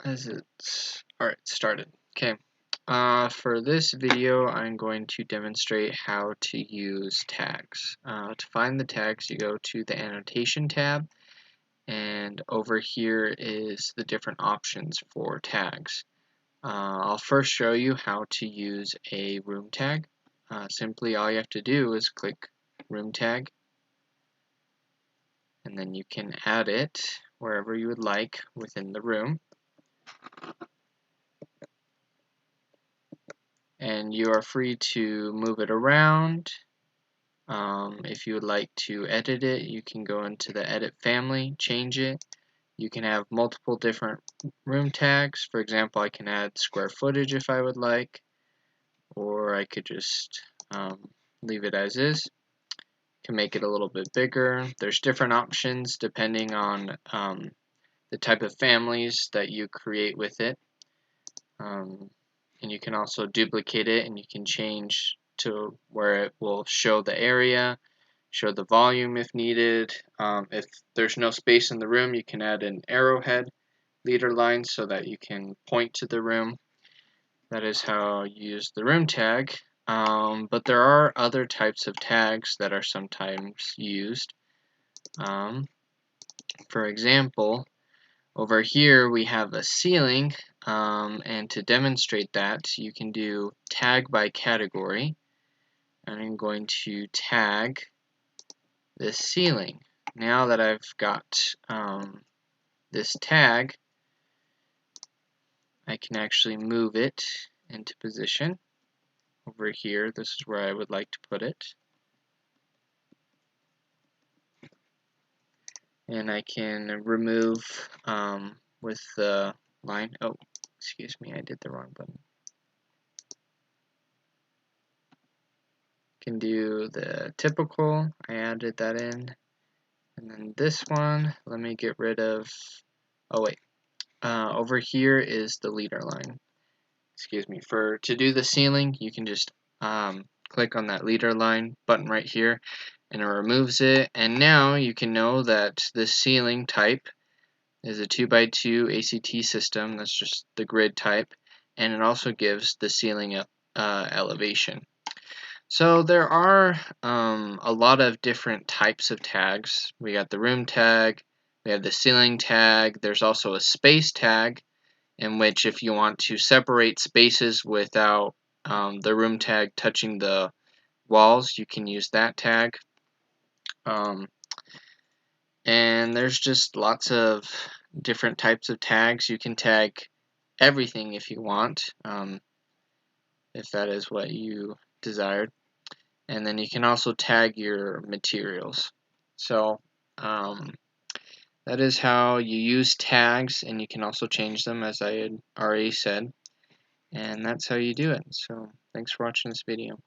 as it's alright started. Okay. For this video, I'm going to demonstrate how to use tags. To find the tags, you go to the annotation tab, and over here is the different options for tags. I'll first show you how to use a room tag. Simply all you have to do is click room tag, and then you can add it wherever you would like within the room. And you are free to move it around. If you would like to edit it, you can go into the edit family, change it. You can have multiple different room tags. For example, I can add square footage if I would like, or I could just leave it as is. Can make it a little bit bigger. There's different options depending on the type of families that you create with it. And you can also duplicate it, and you can change to where it will show the area, show the volume if needed. If there's no space in the room, you can add an arrowhead leader line so that you can point to the room. That is how you use the room tag. But there are other types of tags that are sometimes used. For example, over here we have a ceiling, and to demonstrate that, you can do tag by category. And I'm going to tag this ceiling. Now that I've got this tag, I can actually move it into position. Over here, this is where I would like to put it. And I can remove with the line. Oh, excuse me, I did the wrong button. Can do the typical. I added that in. And then this one, let me get rid of. Oh wait, over here is the leader line. Excuse me. To do the ceiling, you can just click on that leader line button right here, and it removes it. And now you can know that this ceiling type is a 2x2 ACT system. That's just the grid type, and it also gives the ceiling elevation. So there are a lot of different types of tags. We got the room tag, we have the ceiling tag, there's also a space tag, in which if you want to separate spaces without the room tag touching the walls, you can use that tag. And there's just lots of different types of tags. You can tag everything if you want, if that is what you desired. And then you can also tag your materials. So that is how you use tags, and you can also change them, as I had already said. And that's how you do it. So thanks for watching this video.